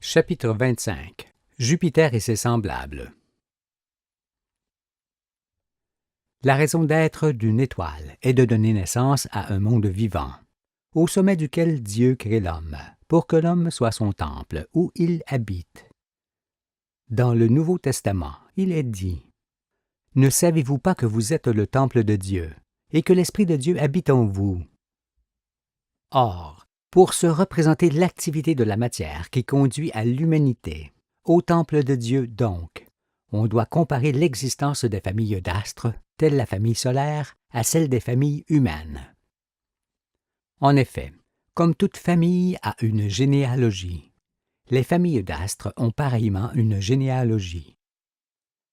Chapitre 25. Jupiter et ses semblables. La raison d'être d'une étoile est de donner naissance à un monde vivant, au sommet duquel Dieu crée l'homme, pour que l'homme soit son temple, où il habite. Dans le Nouveau Testament, il est dit « Ne savez-vous pas que vous êtes le temple de Dieu, et que l'Esprit de Dieu habite en vous? » Or, pour se représenter l'activité de la matière qui conduit à l'humanité, au temple de Dieu donc, on doit comparer l'existence des familles d'astres, telle la famille solaire, à celle des familles humaines. En effet, comme toute famille a une généalogie, les familles d'astres ont pareillement une généalogie.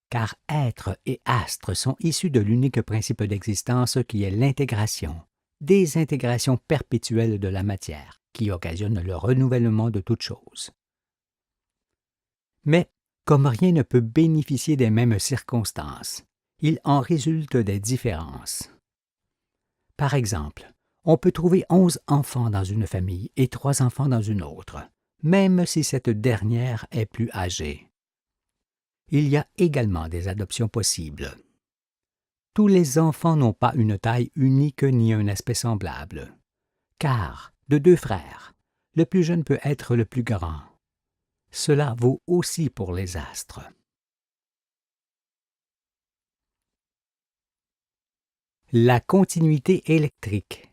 Car être et astre sont issus de l'unique principe d'existence qui est l'intégration, désintégration perpétuelle de la matière, qui occasionne le renouvellement de toutes choses. Mais, comme rien ne peut bénéficier des mêmes circonstances, il en résulte des différences. Par exemple, on peut trouver 11 enfants dans une famille et 3 enfants dans une autre, même si cette dernière est plus âgée. Il y a également des adoptions possibles. Tous les enfants n'ont pas une taille unique ni un aspect semblable, car, de 2 frères, le plus jeune peut être le plus grand. Cela vaut aussi pour les astres. La continuité électrique.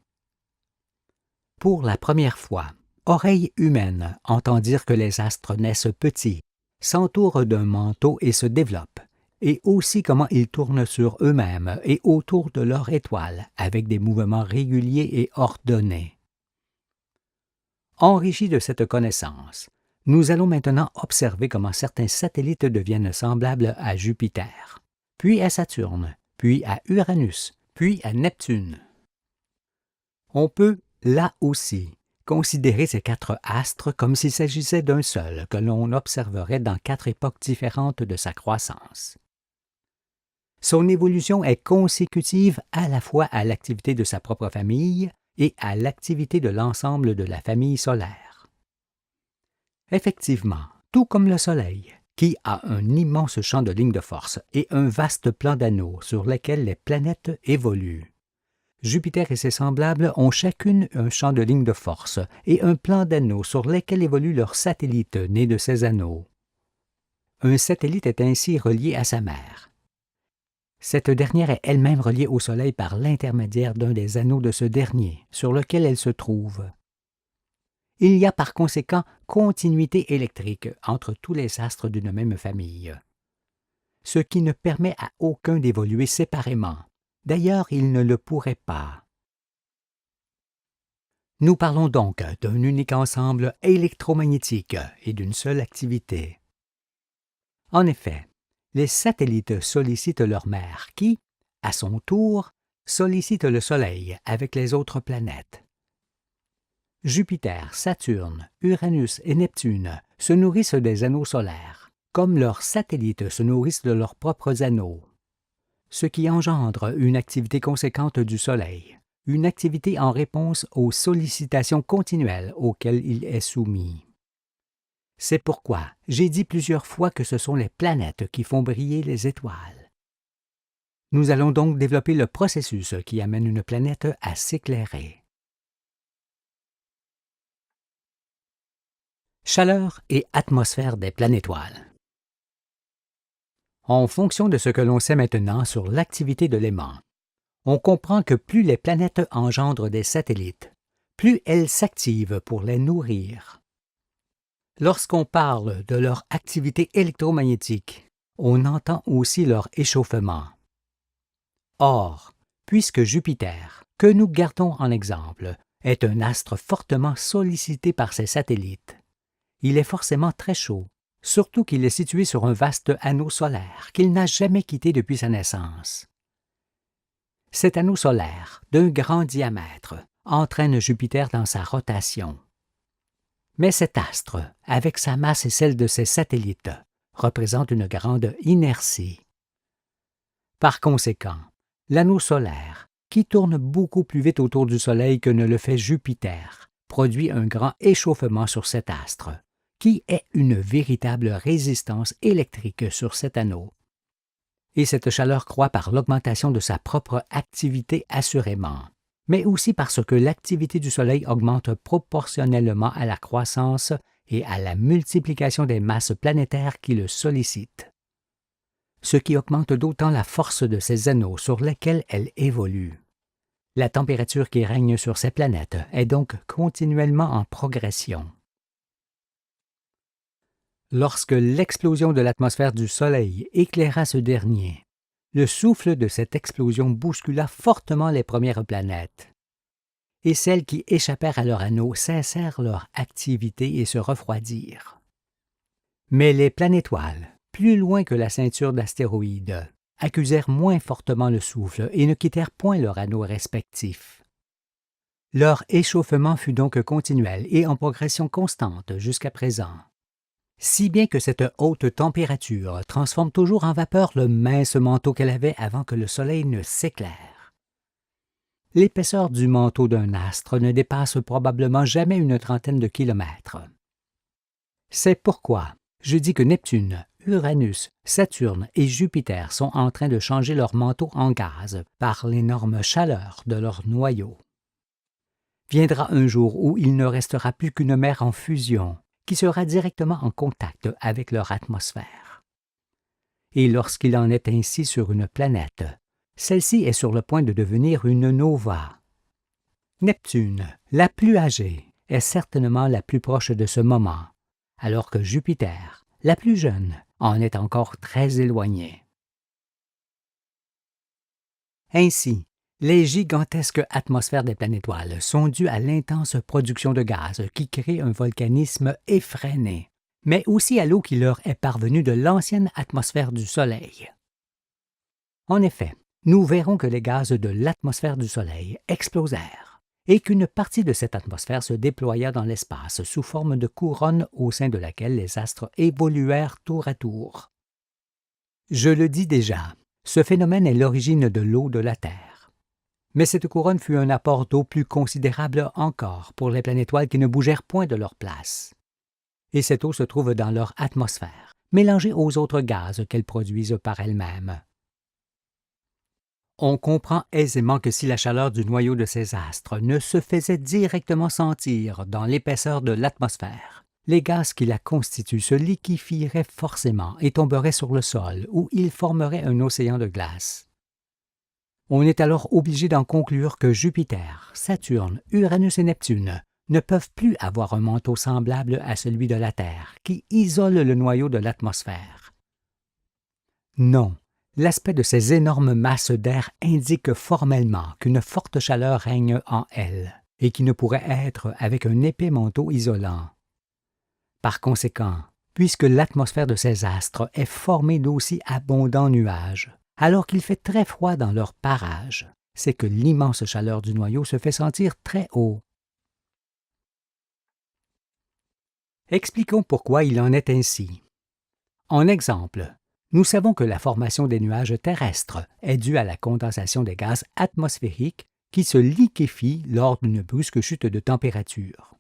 Pour la première fois, oreille humaine entend dire que les astres naissent petits, s'entourent d'un manteau et se développent, et aussi comment ils tournent sur eux-mêmes et autour de leur étoile avec des mouvements réguliers et ordonnés. Enrichis de cette connaissance, nous allons maintenant observer comment certains satellites deviennent semblables à Jupiter, puis à Saturne, puis à Uranus, puis à Neptune. On peut, là aussi, considérer ces 4 astres comme s'il s'agissait d'un seul que l'on observerait dans 4 époques différentes de sa croissance. Son évolution est consécutive à la fois à l'activité de sa propre famille et à l'activité de l'ensemble de la famille solaire. Effectivement, tout comme le Soleil, qui a un immense champ de lignes de force et un vaste plan d'anneaux sur lesquels les planètes évoluent, Jupiter et ses semblables ont chacune un champ de lignes de force et un plan d'anneaux sur lesquels évoluent leurs satellites nés de ces anneaux. Un satellite est ainsi relié à sa mère. Cette dernière est elle-même reliée au Soleil par l'intermédiaire d'un des anneaux de ce dernier, sur lequel elle se trouve. Il y a par conséquent continuité électrique entre tous les astres d'une même famille, ce qui ne permet à aucun d'évoluer séparément. D'ailleurs, il ne le pourrait pas. Nous parlons donc d'un unique ensemble électromagnétique et d'une seule activité. En effet, les satellites sollicitent leur mère qui, à son tour, sollicite le Soleil avec les autres planètes. Jupiter, Saturne, Uranus et Neptune se nourrissent des anneaux solaires, comme leurs satellites se nourrissent de leurs propres anneaux, ce qui engendre une activité conséquente du Soleil, une activité en réponse aux sollicitations continuelles auxquelles il est soumis. C'est pourquoi j'ai dit plusieurs fois que ce sont les planètes qui font briller les étoiles. Nous allons donc développer le processus qui amène une planète à s'éclairer. Chaleur et atmosphère des planétoiles. En fonction de ce que l'on sait maintenant sur l'activité de l'aimant, on comprend que plus les planètes engendrent des satellites, plus elles s'activent pour les nourrir. Lorsqu'on parle de leur activité électromagnétique, on entend aussi leur échauffement. Or, puisque Jupiter, que nous gardons en exemple, est un astre fortement sollicité par ses satellites, il est forcément très chaud, surtout qu'il est situé sur un vaste anneau solaire qu'il n'a jamais quitté depuis sa naissance. Cet anneau solaire, d'un grand diamètre, entraîne Jupiter dans sa rotation. Mais cet astre, avec sa masse et celle de ses satellites, représente une grande inertie. Par conséquent, l'anneau solaire, qui tourne beaucoup plus vite autour du Soleil que ne le fait Jupiter, produit un grand échauffement sur cet astre, qui est une véritable résistance électrique sur cet anneau. Et cette chaleur croît par l'augmentation de sa propre activité assurément, mais aussi parce que l'activité du Soleil augmente proportionnellement à la croissance et à la multiplication des masses planétaires qui le sollicitent, ce qui augmente d'autant la force de ces anneaux sur lesquels elle évolue. La température qui règne sur ces planètes est donc continuellement en progression. Lorsque l'explosion de l'atmosphère du Soleil éclaira ce dernier, le souffle de cette explosion bouscula fortement les premières planètes, et celles qui échappèrent à leur anneau cessèrent leur activité et se refroidirent. Mais les planétoiles, plus loin que la ceinture d'astéroïdes, accusèrent moins fortement le souffle et ne quittèrent point leurs anneaux respectifs. Leur échauffement fut donc continuel et en progression constante jusqu'à présent, si bien que cette haute température transforme toujours en vapeur le mince manteau qu'elle avait avant que le Soleil ne s'éclaire. L'épaisseur du manteau d'un astre ne dépasse probablement jamais une trentaine de kilomètres. C'est pourquoi je dis que Neptune, Uranus, Saturne et Jupiter sont en train de changer leur manteau en gaz par l'énorme chaleur de leur noyau. Viendra un jour où il ne restera plus qu'une mer en fusion, qui sera directement en contact avec leur atmosphère. Et lorsqu'il en est ainsi sur une planète, celle-ci est sur le point de devenir une nova. Neptune, la plus âgée, est certainement la plus proche de ce moment, alors que Jupiter, la plus jeune, en est encore très éloignée. Ainsi, les gigantesques atmosphères des planétoiles sont dues à l'intense production de gaz qui crée un volcanisme effréné, mais aussi à l'eau qui leur est parvenue de l'ancienne atmosphère du Soleil. En effet, nous verrons que les gaz de l'atmosphère du Soleil explosèrent et qu'une partie de cette atmosphère se déploya dans l'espace sous forme de couronne au sein de laquelle les astres évoluèrent tour à tour. Je le dis déjà, ce phénomène est l'origine de l'eau de la Terre. Mais cette couronne fut un apport d'eau plus considérable encore pour les planétoiles qui ne bougèrent point de leur place. Et cette eau se trouve dans leur atmosphère, mélangée aux autres gaz qu'elles produisent par elles-mêmes. On comprend aisément que si la chaleur du noyau de ces astres ne se faisait directement sentir dans l'épaisseur de l'atmosphère, les gaz qui la constituent se liquéfieraient forcément et tomberaient sur le sol, où ils formeraient un océan de glace. On est alors obligé d'en conclure que Jupiter, Saturne, Uranus et Neptune ne peuvent plus avoir un manteau semblable à celui de la Terre, qui isole le noyau de l'atmosphère. Non, l'aspect de ces énormes masses d'air indique formellement qu'une forte chaleur règne en elles, et qui ne pourrait être avec un épais manteau isolant. Par conséquent, puisque l'atmosphère de ces astres est formée d'aussi abondants nuages, alors qu'il fait très froid dans leur parage, c'est que l'immense chaleur du noyau se fait sentir très haut. Expliquons pourquoi il en est ainsi. En exemple, nous savons que la formation des nuages terrestres est due à la condensation des gaz atmosphériques qui se liquéfient lors d'une brusque chute de température.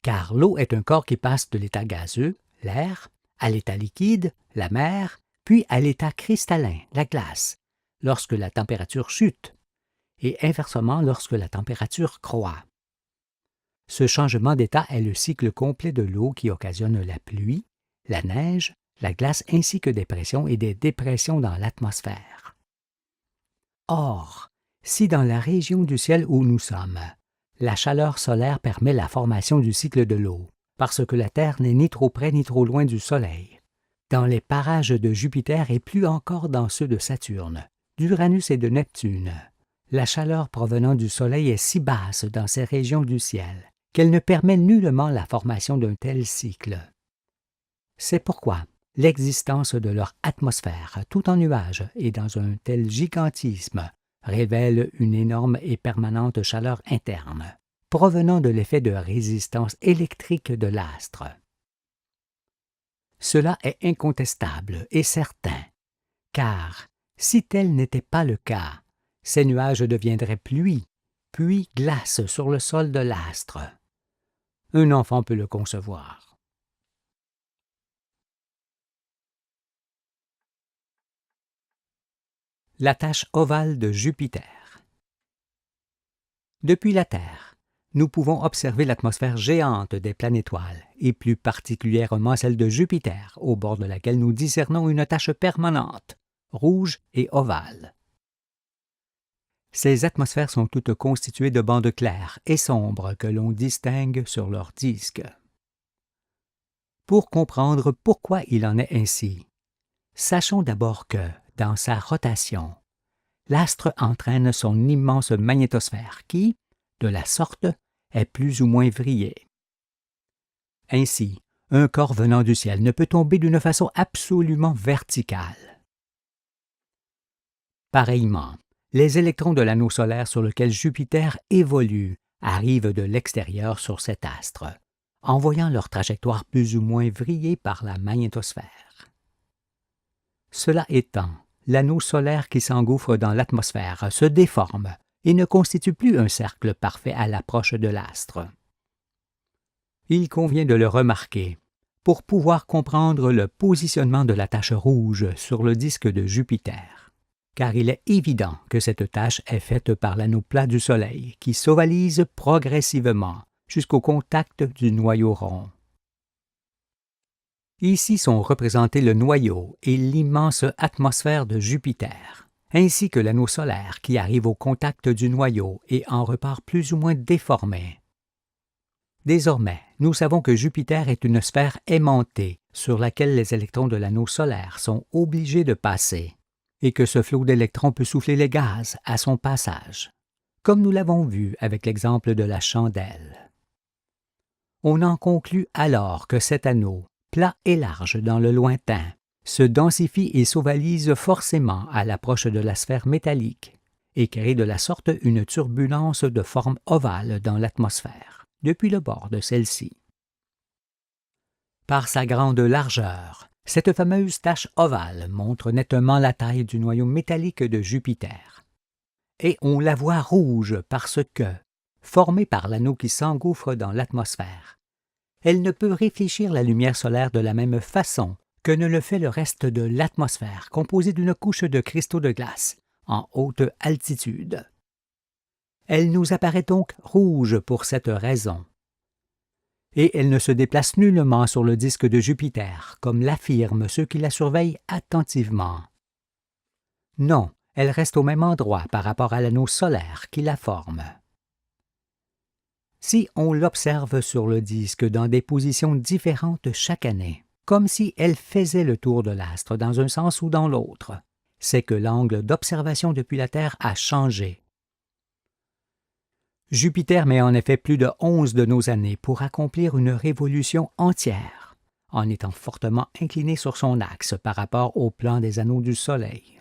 Car l'eau est un corps qui passe de l'état gazeux, l'air, à l'état liquide, la mer, puis à l'état cristallin, la glace, lorsque la température chute, et inversement lorsque la température croît. Ce changement d'état est le cycle complet de l'eau qui occasionne la pluie, la neige, la glace ainsi que des pressions et des dépressions dans l'atmosphère. Or, si dans la région du ciel où nous sommes, la chaleur solaire permet la formation du cycle de l'eau, parce que la Terre n'est ni trop près ni trop loin du Soleil, dans les parages de Jupiter et plus encore dans ceux de Saturne, d'Uranus et de Neptune, la chaleur provenant du Soleil est si basse dans ces régions du ciel qu'elle ne permet nullement la formation d'un tel cycle. C'est pourquoi l'existence de leur atmosphère, tout en nuages et dans un tel gigantisme, révèle une énorme et permanente chaleur interne, provenant de l'effet de résistance électrique de l'astre. Cela est incontestable et certain, car si tel n'était pas le cas, ces nuages deviendraient pluie, puis glace sur le sol de l'astre. Un enfant peut le concevoir. La tache ovale de Jupiter. Depuis la Terre, nous pouvons observer l'atmosphère géante des planétoiles, et plus particulièrement celle de Jupiter, au bord de laquelle nous discernons une tache permanente, rouge et ovale. Ces atmosphères sont toutes constituées de bandes claires et sombres que l'on distingue sur leur disque. Pour comprendre pourquoi il en est ainsi, sachons d'abord que, dans sa rotation, l'astre entraîne son immense magnétosphère qui, de la sorte, est plus ou moins vrillée. Ainsi, un corps venant du ciel ne peut tomber d'une façon absolument verticale. Pareillement, les électrons de l'anneau solaire sur lequel Jupiter évolue arrivent de l'extérieur sur cet astre, en voyant leur trajectoire plus ou moins vrillée par la magnétosphère. Cela étant, l'anneau solaire qui s'engouffre dans l'atmosphère se déforme et ne constitue plus un cercle parfait à l'approche de l'astre. Il convient de le remarquer pour pouvoir comprendre le positionnement de la tache rouge sur le disque de Jupiter, car il est évident que cette tache est faite par l'anneau plat du Soleil qui s'ovalise progressivement jusqu'au contact du noyau rond. Ici sont représentés le noyau et l'immense atmosphère de Jupiter, ainsi que l'anneau solaire qui arrive au contact du noyau et en repart plus ou moins déformé. Désormais, nous savons que Jupiter est une sphère aimantée sur laquelle les électrons de l'anneau solaire sont obligés de passer, et que ce flot d'électrons peut souffler les gaz à son passage, comme nous l'avons vu avec l'exemple de la chandelle. On en conclut alors que cet anneau, plat et large dans le lointain, se densifie et s'ovalise forcément à l'approche de la sphère métallique et crée de la sorte une turbulence de forme ovale dans l'atmosphère, depuis le bord de celle-ci. Par sa grande largeur, cette fameuse tache ovale montre nettement la taille du noyau métallique de Jupiter. Et on la voit rouge parce que, formée par l'anneau qui s'engouffre dans l'atmosphère, elle ne peut réfléchir la lumière solaire de la même façon que ne le fait le reste de l'atmosphère composée d'une couche de cristaux de glace en haute altitude. Elle nous apparaît donc rouge pour cette raison. Et elle ne se déplace nullement sur le disque de Jupiter, comme l'affirment ceux qui la surveillent attentivement. Non, elle reste au même endroit par rapport à l'anneau solaire qui la forme. Si on l'observe sur le disque dans des positions différentes chaque année, comme si elle faisait le tour de l'astre dans un sens ou dans l'autre, c'est que l'angle d'observation depuis la Terre a changé. Jupiter met en effet plus de 11 de nos années pour accomplir une révolution entière, en étant fortement incliné sur son axe par rapport au plan des anneaux du Soleil.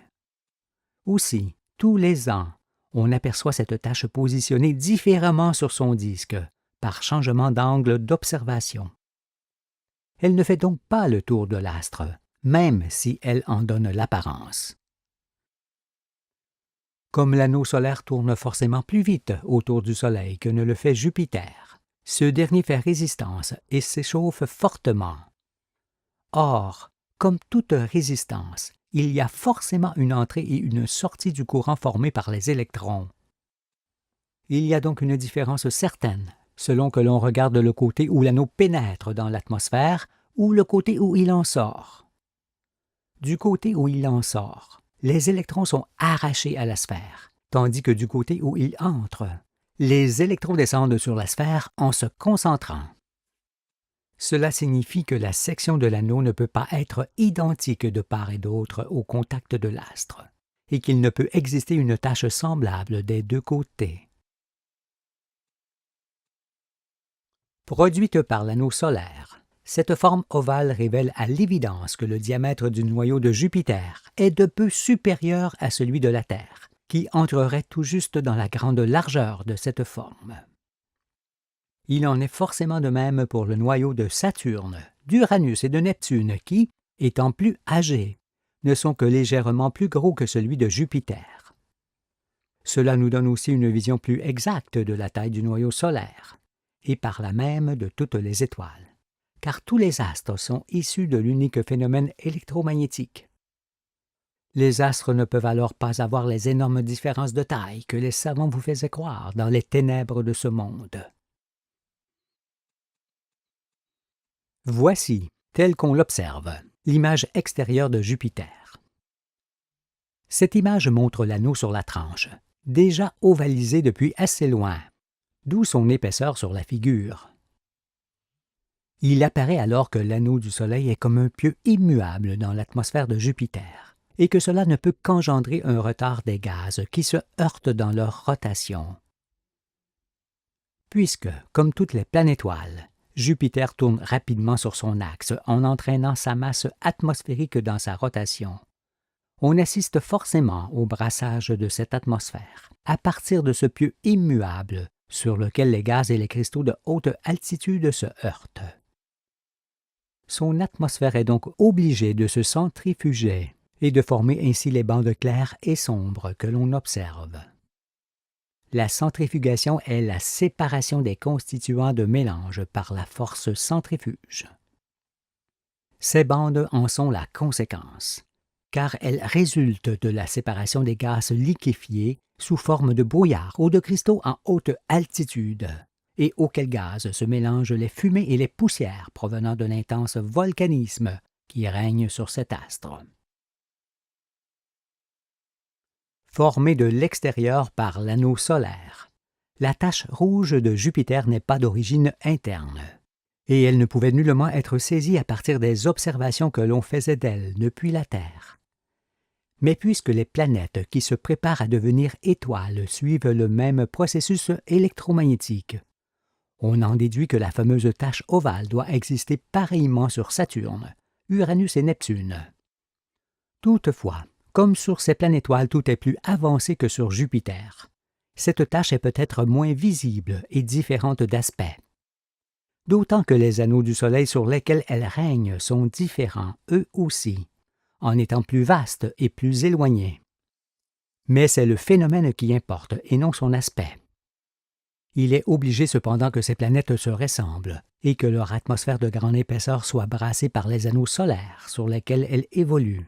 Aussi, tous les ans, on aperçoit cette tache positionnée différemment sur son disque, par changement d'angle d'observation. Elle ne fait donc pas le tour de l'astre, même si elle en donne l'apparence. Comme l'anneau solaire tourne forcément plus vite autour du Soleil que ne le fait Jupiter, ce dernier fait résistance et s'échauffe fortement. Or, comme toute résistance, il y a forcément une entrée et une sortie du courant formé par les électrons. Il y a donc une différence certaine, selon que l'on regarde le côté où l'anneau pénètre dans l'atmosphère ou le côté où il en sort. Du côté où il en sort, les électrons sont arrachés à la sphère, tandis que du côté où ils entrent, les électrons descendent sur la sphère en se concentrant. Cela signifie que la section de l'anneau ne peut pas être identique de part et d'autre au contact de l'astre, et qu'il ne peut exister une tache semblable des deux côtés. Produite par l'anneau solaire, cette forme ovale révèle à l'évidence que le diamètre du noyau de Jupiter est de peu supérieur à celui de la Terre, qui entrerait tout juste dans la grande largeur de cette forme. Il en est forcément de même pour le noyau de Saturne, d'Uranus et de Neptune qui, étant plus âgés, ne sont que légèrement plus gros que celui de Jupiter. Cela nous donne aussi une vision plus exacte de la taille du noyau solaire, et par là même de toutes les étoiles, car tous les astres sont issus de l'unique phénomène électromagnétique. Les astres ne peuvent alors pas avoir les énormes différences de taille que les savants vous faisaient croire dans les ténèbres de ce monde. Voici, tel qu'on l'observe, l'image extérieure de Jupiter. Cette image montre l'anneau sur la tranche, déjà ovalisé depuis assez loin, d'où son épaisseur sur la figure. Il apparaît alors que l'anneau du Soleil est comme un pieu immuable dans l'atmosphère de Jupiter, et que cela ne peut qu'engendrer un retard des gaz qui se heurtent dans leur rotation. Puisque, comme toutes les planétoiles, Jupiter tourne rapidement sur son axe en entraînant sa masse atmosphérique dans sa rotation, on assiste forcément au brassage de cette atmosphère à partir de ce pieu immuable sur lequel les gaz et les cristaux de haute altitude se heurtent. Son atmosphère est donc obligée de se centrifuger et de former ainsi les bandes claires et sombres que l'on observe. La centrifugation est la séparation des constituants de mélange par la force centrifuge. Ces bandes en sont la conséquence, car elles résultent de la séparation des gaz liquéfiés sous forme de brouillard ou de cristaux en haute altitude, et auxquels gaz se mélangent les fumées et les poussières provenant de l'intense volcanisme qui règne sur cet astre. Formée de l'extérieur par l'anneau solaire, la tache rouge de Jupiter n'est pas d'origine interne, et elle ne pouvait nullement être saisie à partir des observations que l'on faisait d'elle depuis la Terre. Mais puisque les planètes qui se préparent à devenir étoiles suivent le même processus électromagnétique, on en déduit que la fameuse tache ovale doit exister pareillement sur Saturne, Uranus et Neptune. Toutefois, comme sur ces planétoiles tout est plus avancé que sur Jupiter, cette tache est peut-être moins visible et différente d'aspect. D'autant que les anneaux du Soleil sur lesquels elle règne sont différents, eux aussi, en étant plus vastes et plus éloignés. Mais c'est le phénomène qui importe et non son aspect. Il est obligé cependant que ces planètes se ressemblent et que leur atmosphère de grande épaisseur soit brassée par les anneaux solaires sur lesquels elles évoluent.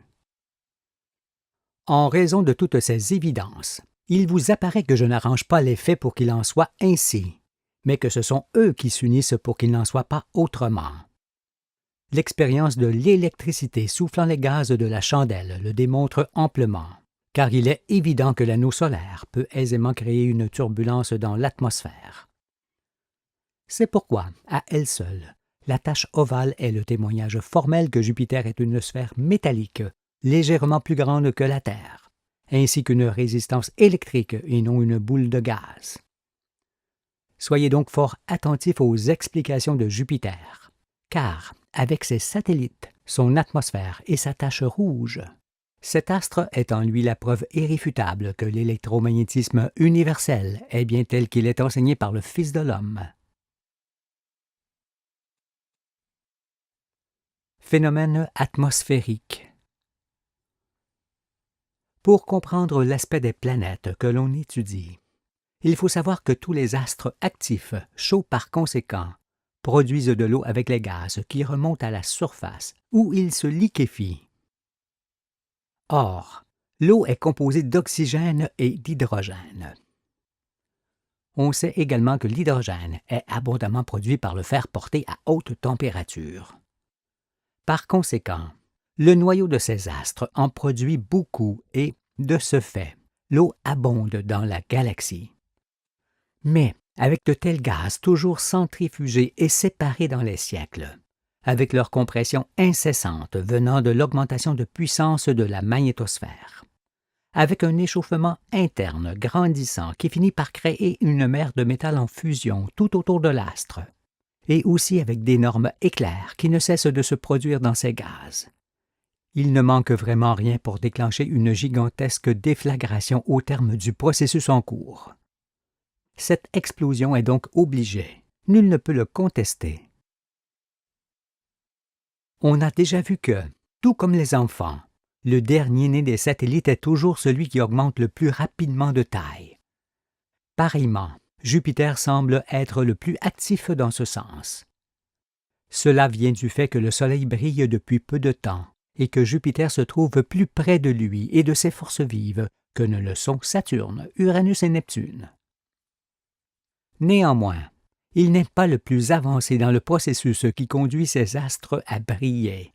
En raison de toutes ces évidences, il vous apparaît que je n'arrange pas les faits pour qu'il en soit ainsi, mais que ce sont eux qui s'unissent pour qu'il n'en soit pas autrement. L'expérience de l'électricité soufflant les gaz de la chandelle le démontre amplement, car il est évident que l'anneau solaire peut aisément créer une turbulence dans l'atmosphère. C'est pourquoi, à elle seule, la tache ovale est le témoignage formel que Jupiter est une sphère métallique, légèrement plus grande que la Terre, ainsi qu'une résistance électrique et non une boule de gaz. Soyez donc fort attentifs aux explications de Jupiter, car, avec ses satellites, son atmosphère et sa tache rouge, cet astre est en lui la preuve irréfutable que l'électromagnétisme universel est bien tel qu'il est enseigné par le Fils de l'homme. Phénomène atmosphérique. Pour comprendre l'aspect des planètes que l'on étudie, il faut savoir que tous les astres actifs, chauds par conséquent, produisent de l'eau avec les gaz qui remontent à la surface, où ils se liquéfient. Or, l'eau est composée d'oxygène et d'hydrogène. On sait également que l'hydrogène est abondamment produit par le fer porté à haute température. Par conséquent, le noyau de ces astres en produit beaucoup et, de ce fait, l'eau abonde dans la galaxie. Mais, avec de tels gaz toujours centrifugés et séparés dans les siècles, avec leur compression incessante venant de l'augmentation de puissance de la magnétosphère, avec un échauffement interne grandissant qui finit par créer une mer de métal en fusion tout autour de l'astre, et aussi avec d'énormes éclairs qui ne cessent de se produire dans ces gaz. Il ne manque vraiment rien pour déclencher une gigantesque déflagration au terme du processus en cours. Cette explosion est donc obligée, nul ne peut le contester. On a déjà vu que, tout comme les enfants, le dernier-né des satellites est toujours celui qui augmente le plus rapidement de taille. Pareillement, Jupiter semble être le plus actif dans ce sens. Cela vient du fait que le Soleil brille depuis peu de temps et que Jupiter se trouve plus près de lui et de ses forces vives que ne le sont Saturne, Uranus et Neptune. Néanmoins, il n'est pas le plus avancé dans le processus qui conduit ces astres à briller.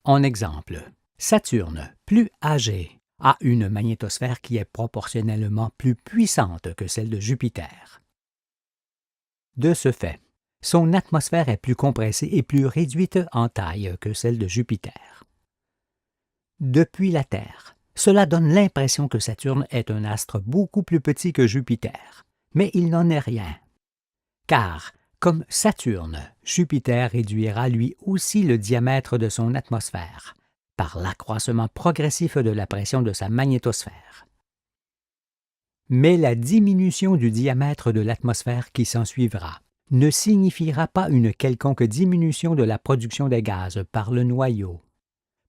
En exemple, Saturne, plus âgé, a une magnétosphère qui est proportionnellement plus puissante que celle de Jupiter. De ce fait, son atmosphère est plus compressée et plus réduite en taille que celle de Jupiter. Depuis la Terre, cela donne l'impression que Saturne est un astre beaucoup plus petit que Jupiter, mais il n'en est rien. Car, comme Saturne, Jupiter réduira lui aussi le diamètre de son atmosphère, par l'accroissement progressif de la pression de sa magnétosphère. Mais la diminution du diamètre de l'atmosphère qui s'ensuivra ne signifiera pas une quelconque diminution de la production des gaz par le noyau,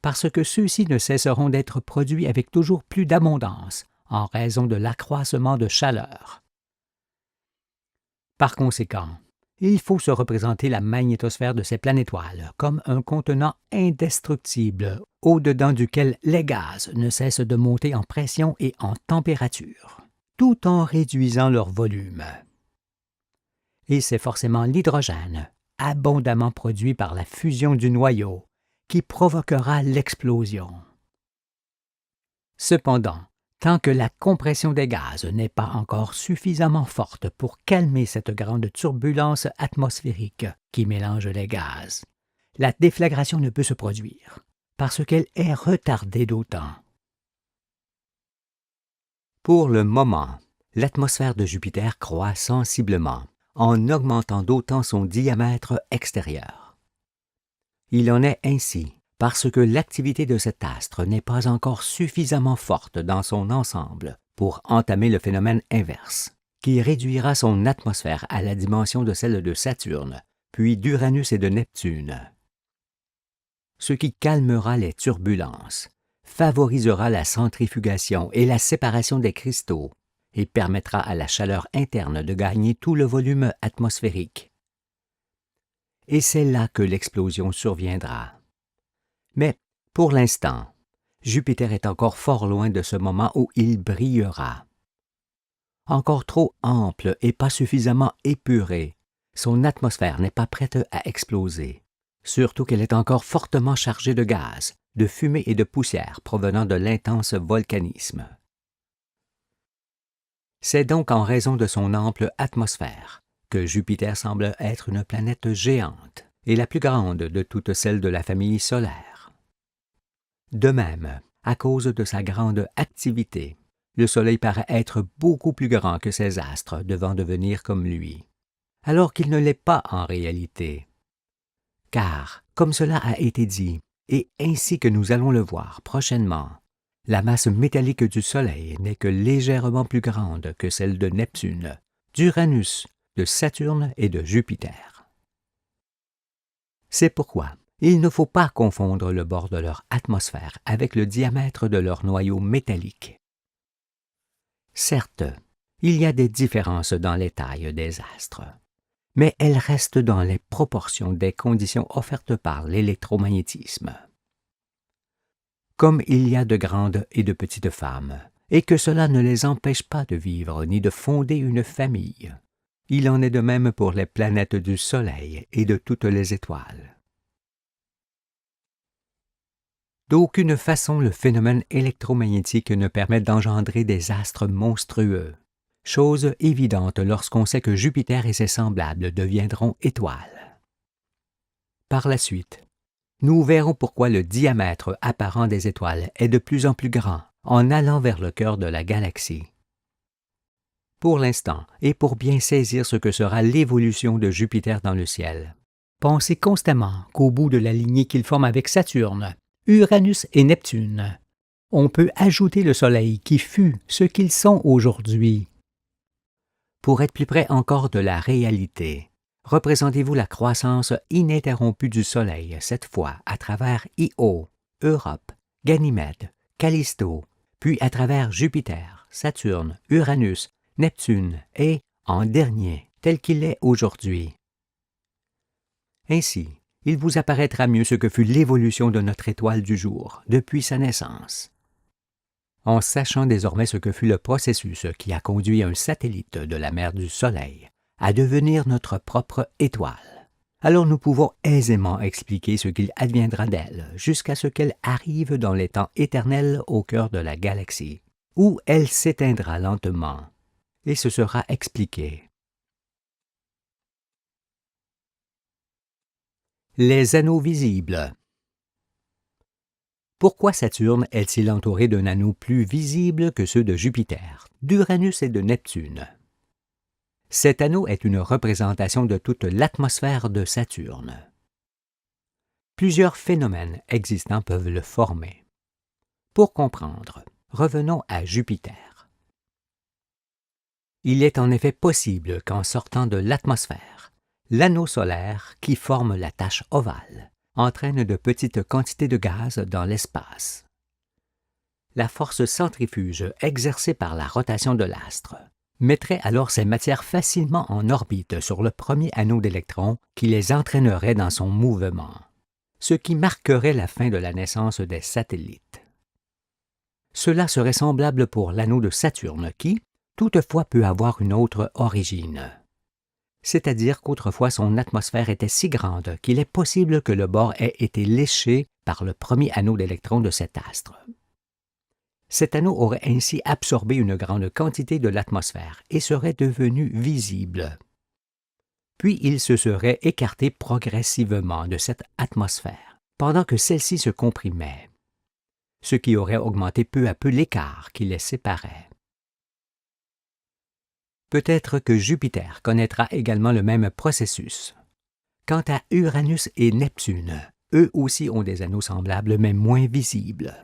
parce que ceux-ci ne cesseront d'être produits avec toujours plus d'abondance en raison de l'accroissement de chaleur. Par conséquent, il faut se représenter la magnétosphère de ces planétoiles comme un contenant indestructible au-dedans duquel les gaz ne cessent de monter en pression et en température, tout en réduisant leur volume. Et c'est forcément l'hydrogène, abondamment produit par la fusion du noyau, qui provoquera l'explosion. Cependant, tant que la compression des gaz n'est pas encore suffisamment forte pour calmer cette grande turbulence atmosphérique qui mélange les gaz, la déflagration ne peut se produire, parce qu'elle est retardée d'autant. Pour le moment, l'atmosphère de Jupiter croît sensiblement, en augmentant d'autant son diamètre extérieur. Il en est ainsi parce que l'activité de cet astre n'est pas encore suffisamment forte dans son ensemble pour entamer le phénomène inverse, qui réduira son atmosphère à la dimension de celle de Saturne, puis d'Uranus et de Neptune. Ce qui calmera les turbulences, favorisera la centrifugation et la séparation des cristaux, et permettra à la chaleur interne de gagner tout le volume atmosphérique. Et c'est là que l'explosion surviendra. Mais, pour l'instant, Jupiter est encore fort loin de ce moment où il brillera. Encore trop ample et pas suffisamment épurée, son atmosphère n'est pas prête à exploser, surtout qu'elle est encore fortement chargée de gaz, de fumée et de poussière provenant de l'intense volcanisme. C'est donc en raison de son ample atmosphère que Jupiter semble être une planète géante et la plus grande de toutes celles de la famille solaire. De même, à cause de sa grande activité, le Soleil paraît être beaucoup plus grand que ses astres devant devenir comme lui, alors qu'il ne l'est pas en réalité. Car, comme cela a été dit, et ainsi que nous allons le voir prochainement, la masse métallique du Soleil n'est que légèrement plus grande que celle de Neptune, d'Uranus, de Saturne et de Jupiter. C'est pourquoi il ne faut pas confondre le bord de leur atmosphère avec le diamètre de leur noyau métallique. Certes, il y a des différences dans les tailles des astres, mais elles restent dans les proportions des conditions offertes par l'électromagnétisme. Comme il y a de grandes et de petites femmes, et que cela ne les empêche pas de vivre ni de fonder une famille, il en est de même pour les planètes du Soleil et de toutes les étoiles. D'aucune façon le phénomène électromagnétique ne permet d'engendrer des astres monstrueux, chose évidente lorsqu'on sait que Jupiter et ses semblables deviendront étoiles. Par la suite, nous verrons pourquoi le diamètre apparent des étoiles est de plus en plus grand en allant vers le cœur de la galaxie. Pour l'instant, et pour bien saisir ce que sera l'évolution de Jupiter dans le ciel, pensez constamment qu'au bout de la lignée qu'il forme avec Saturne, Uranus et Neptune, on peut ajouter le Soleil qui fut ce qu'ils sont aujourd'hui. Pour être plus près encore de la réalité, représentez-vous la croissance ininterrompue du Soleil, cette fois à travers Io, Europe, Ganymède, Callisto, puis à travers Jupiter, Saturne, Uranus, Neptune et, en dernier, tel qu'il est aujourd'hui. Ainsi, il vous apparaîtra mieux ce que fut l'évolution de notre étoile du jour depuis sa naissance. En sachant désormais ce que fut le processus qui a conduit un satellite de la mère du Soleil à devenir notre propre étoile, alors nous pouvons aisément expliquer ce qu'il adviendra d'elle jusqu'à ce qu'elle arrive dans les temps éternels au cœur de la galaxie, où elle s'éteindra lentement, et ce sera expliqué. Les anneaux visibles. Pourquoi Saturne est-il entouré d'un anneau plus visible que ceux de Jupiter, d'Uranus et de Neptune? Cet anneau est une représentation de toute l'atmosphère de Saturne. Plusieurs phénomènes existants peuvent le former. Pour comprendre, revenons à Jupiter. Il est en effet possible qu'en sortant de l'atmosphère, l'anneau solaire, qui forme la tache ovale, entraîne de petites quantités de gaz dans l'espace. La force centrifuge exercée par la rotation de l'astre mettrait alors ces matières facilement en orbite sur le premier anneau d'électrons qui les entraînerait dans son mouvement, ce qui marquerait la fin de la naissance des satellites. Cela serait semblable pour l'anneau de Saturne qui, toutefois, peut avoir une autre origine. C'est-à-dire qu'autrefois son atmosphère était si grande qu'il est possible que le bord ait été léché par le premier anneau d'électrons de cet astre. Cet anneau aurait ainsi absorbé une grande quantité de l'atmosphère et serait devenu visible. Puis il se serait écarté progressivement de cette atmosphère, pendant que celle-ci se comprimait, ce qui aurait augmenté peu à peu l'écart qui les séparait. Peut-être que Jupiter connaîtra également le même processus. Quant à Uranus et Neptune, eux aussi ont des anneaux semblables mais moins visibles.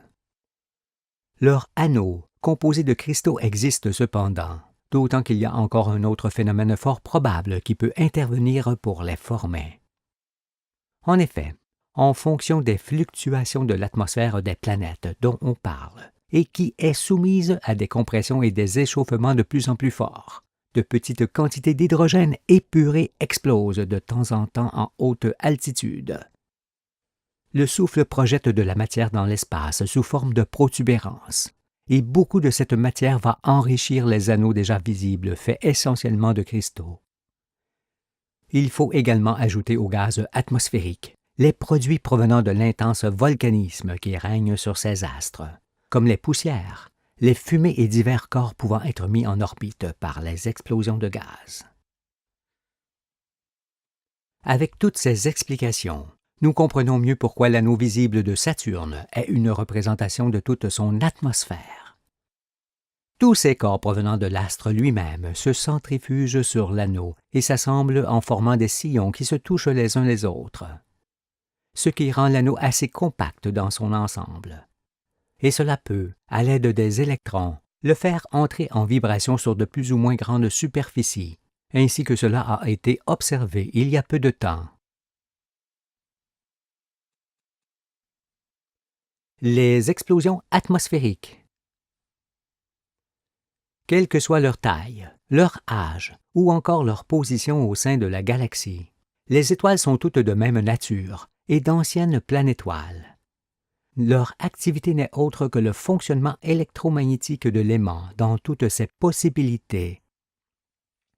Leurs anneaux, composés de cristaux, existent cependant, d'autant qu'il y a encore un autre phénomène fort probable qui peut intervenir pour les former. En effet, en fonction des fluctuations de l'atmosphère des planètes dont on parle, et qui est soumise à des compressions et des échauffements de plus en plus forts, de petites quantités d'hydrogène épuré explosent de temps en temps en haute altitude. Le souffle projette de la matière dans l'espace sous forme de protubérances, et beaucoup de cette matière va enrichir les anneaux déjà visibles faits essentiellement de cristaux. Il faut également ajouter au gaz atmosphérique les produits provenant de l'intense volcanisme qui règne sur ces astres, comme les poussières, les fumées et divers corps pouvant être mis en orbite par les explosions de gaz. Avec toutes ces explications, nous comprenons mieux pourquoi l'anneau visible de Saturne est une représentation de toute son atmosphère. Tous ces corps provenant de l'astre lui-même se centrifugent sur l'anneau et s'assemblent en formant des sillons qui se touchent les uns les autres, ce qui rend l'anneau assez compact dans son ensemble. Et cela peut, à l'aide des électrons, le faire entrer en vibration sur de plus ou moins grandes superficies, ainsi que cela a été observé il y a peu de temps. Les explosions atmosphériques. Quelle que soit leur taille, leur âge ou encore leur position au sein de la galaxie, les étoiles sont toutes de même nature et d'anciennes planétoiles. Leur activité n'est autre que le fonctionnement électromagnétique de l'aimant dans toutes ses possibilités.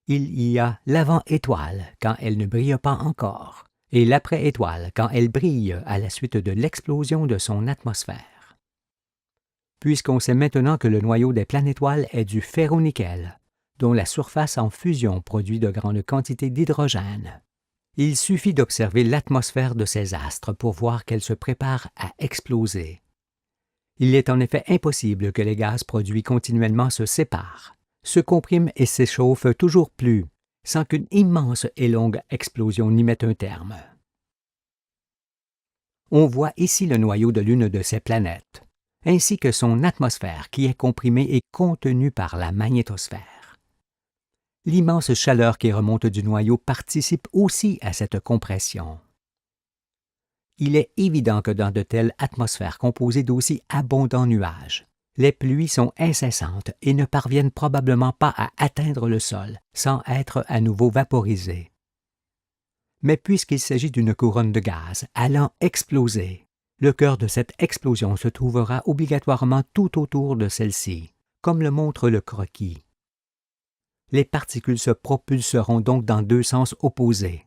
Il y a l'avant-étoile quand elle ne brille pas encore, et l'après-étoile quand elle brille à la suite de l'explosion de son atmosphère. Puisqu'on sait maintenant que le noyau des planétoiles est du ferro-nickel, dont la surface en fusion produit de grandes quantités d'hydrogène, il suffit d'observer l'atmosphère de ces astres pour voir qu'elle se prépare à exploser. Il est en effet impossible que les gaz produits continuellement se séparent, se compriment et s'échauffent toujours plus, sans qu'une immense et longue explosion n'y mette un terme. On voit ici le noyau de l'une de ces planètes, ainsi que son atmosphère qui est comprimée et contenue par la magnétosphère. L'immense chaleur qui remonte du noyau participe aussi à cette compression. Il est évident que dans de telles atmosphères composées d'aussi abondants nuages, les pluies sont incessantes et ne parviennent probablement pas à atteindre le sol sans être à nouveau vaporisées. Mais puisqu'il s'agit d'une couronne de gaz allant exploser, le cœur de cette explosion se trouvera obligatoirement tout autour de celle-ci, comme le montre le croquis. Les particules se propulseront donc dans deux sens opposés.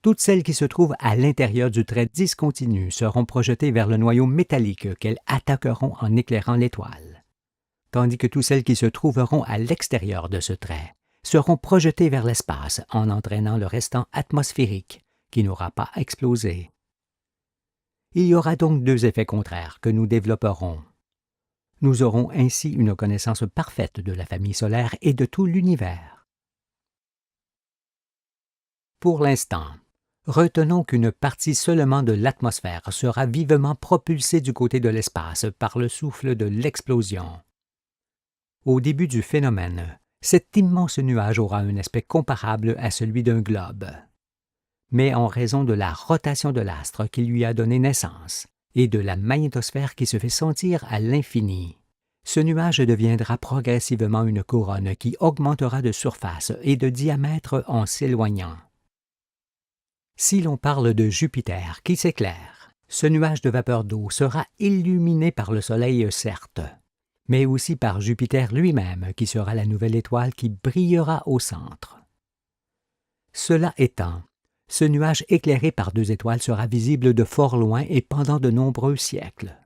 Toutes celles qui se trouvent à l'intérieur du trait discontinu seront projetées vers le noyau métallique qu'elles attaqueront en éclairant l'étoile, tandis que toutes celles qui se trouveront à l'extérieur de ce trait seront projetées vers l'espace en entraînant le restant atmosphérique qui n'aura pas explosé. Il y aura donc deux effets contraires que nous développerons. Nous aurons ainsi une connaissance parfaite de la famille solaire et de tout l'univers. Pour l'instant, retenons qu'une partie seulement de l'atmosphère sera vivement propulsée du côté de l'espace par le souffle de l'explosion. Au début du phénomène, cet immense nuage aura un aspect comparable à celui d'un globe. Mais en raison de la rotation de l'astre qui lui a donné naissance et de la magnétosphère qui se fait sentir à l'infini, ce nuage deviendra progressivement une couronne qui augmentera de surface et de diamètre en s'éloignant. Si l'on parle de Jupiter qui s'éclaire, ce nuage de vapeur d'eau sera illuminé par le Soleil certes, mais aussi par Jupiter lui-même qui sera la nouvelle étoile qui brillera au centre. Cela étant, ce nuage éclairé par deux étoiles sera visible de fort loin et pendant de nombreux siècles.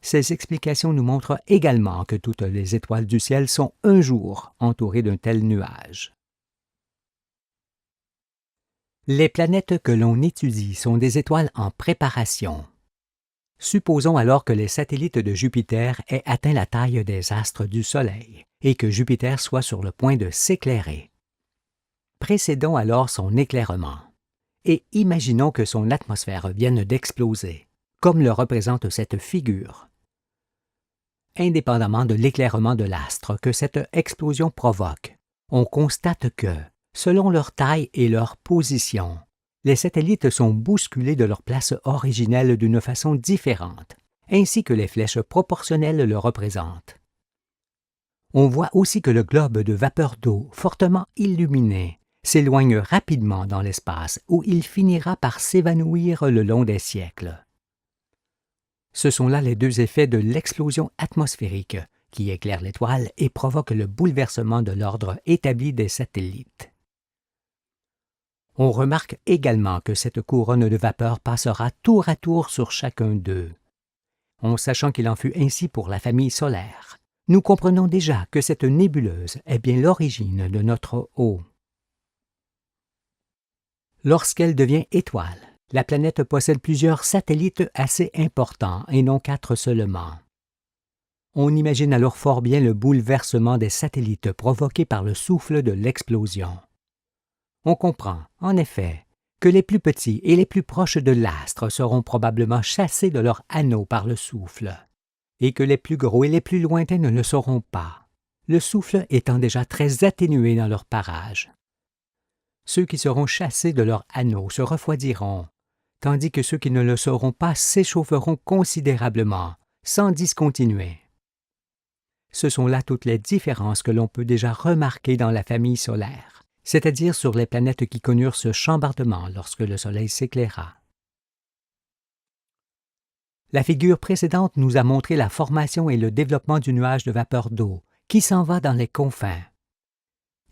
Ces explications nous montrent également que toutes les étoiles du ciel sont un jour entourées d'un tel nuage. Les planètes que l'on étudie sont des étoiles en préparation. Supposons alors que les satellites de Jupiter aient atteint la taille des astres du Soleil et que Jupiter soit sur le point de s'éclairer. Précédons alors son éclairement et imaginons que son atmosphère vienne d'exploser, comme le représente cette figure. Indépendamment de l'éclairement de l'astre que cette explosion provoque, on constate que, selon leur taille et leur position, les satellites sont bousculés de leur place originelle d'une façon différente, ainsi que les flèches proportionnelles le représentent. On voit aussi que le globe de vapeur d'eau fortement illuminé s'éloigne rapidement dans l'espace où il finira par s'évanouir le long des siècles. Ce sont là les deux effets de l'explosion atmosphérique qui éclaire l'étoile et provoque le bouleversement de l'ordre établi des satellites. On remarque également que cette couronne de vapeur passera tour à tour sur chacun d'eux. En sachant qu'il en fut ainsi pour la famille solaire, nous comprenons déjà que cette nébuleuse est bien l'origine de notre eau. Lorsqu'elle devient étoile, la planète possède plusieurs satellites assez importants et non 4 seulement. On imagine alors fort bien le bouleversement des satellites provoqué par le souffle de l'explosion. On comprend, en effet, que les plus petits et les plus proches de l'astre seront probablement chassés de leur anneau par le souffle, et que les plus gros et les plus lointains ne le seront pas, le souffle étant déjà très atténué dans leur parage. Ceux qui seront chassés de leur anneau se refroidiront, tandis que ceux qui ne le seront pas s'échaufferont considérablement, sans discontinuer. Ce sont là toutes les différences que l'on peut déjà remarquer dans la famille solaire, c'est-à-dire sur les planètes qui connurent ce chambardement lorsque le Soleil s'éclaira. La figure précédente nous a montré la formation et le développement du nuage de vapeur d'eau qui s'en va dans les confins.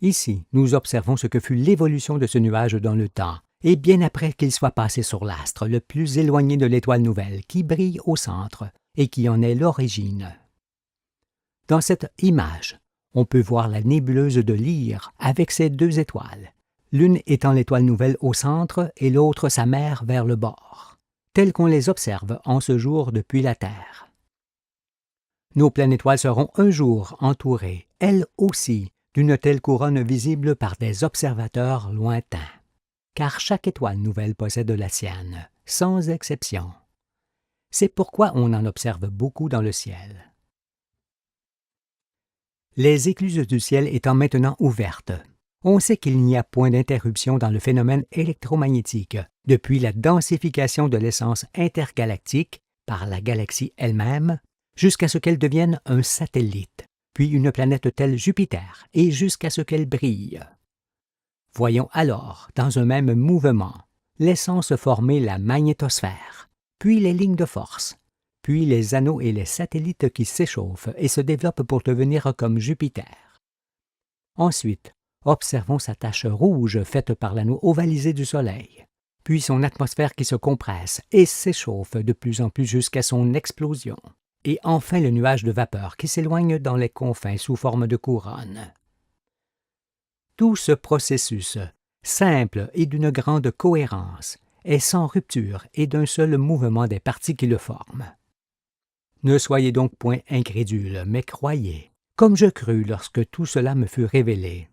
Ici, nous observons ce que fut l'évolution de ce nuage dans le temps, et bien après qu'il soit passé sur l'astre le plus éloigné de l'étoile nouvelle qui brille au centre et qui en est l'origine. Dans cette image, on peut voir la nébuleuse de Lyre avec ses deux étoiles, l'une étant l'étoile nouvelle au centre et l'autre sa mère vers le bord, telles qu'on les observe en ce jour depuis la Terre. Nos planétoiles seront un jour entourées, elles aussi, d'une telle couronne visible par des observateurs lointains, car chaque étoile nouvelle possède la sienne, sans exception. C'est pourquoi on en observe beaucoup dans le ciel. Les écluses du ciel étant maintenant ouvertes, on sait qu'il n'y a point d'interruption dans le phénomène électromagnétique depuis la densification de l'essence intergalactique par la galaxie elle-même jusqu'à ce qu'elle devienne un satellite, puis une planète telle Jupiter et jusqu'à ce qu'elle brille. Voyons alors, dans un même mouvement, l'essence former la magnétosphère, puis les lignes de force, puis les anneaux et les satellites qui s'échauffent et se développent pour devenir comme Jupiter. Ensuite, observons sa tache rouge faite par l'anneau ovalisé du Soleil, puis son atmosphère qui se compresse et s'échauffe de plus en plus jusqu'à son explosion, et enfin le nuage de vapeur qui s'éloigne dans les confins sous forme de couronne. Tout ce processus, simple et d'une grande cohérence, est sans rupture et d'un seul mouvement des parties qui le forment. Ne soyez donc point incrédules, mais croyez, comme je crus lorsque tout cela me fut révélé.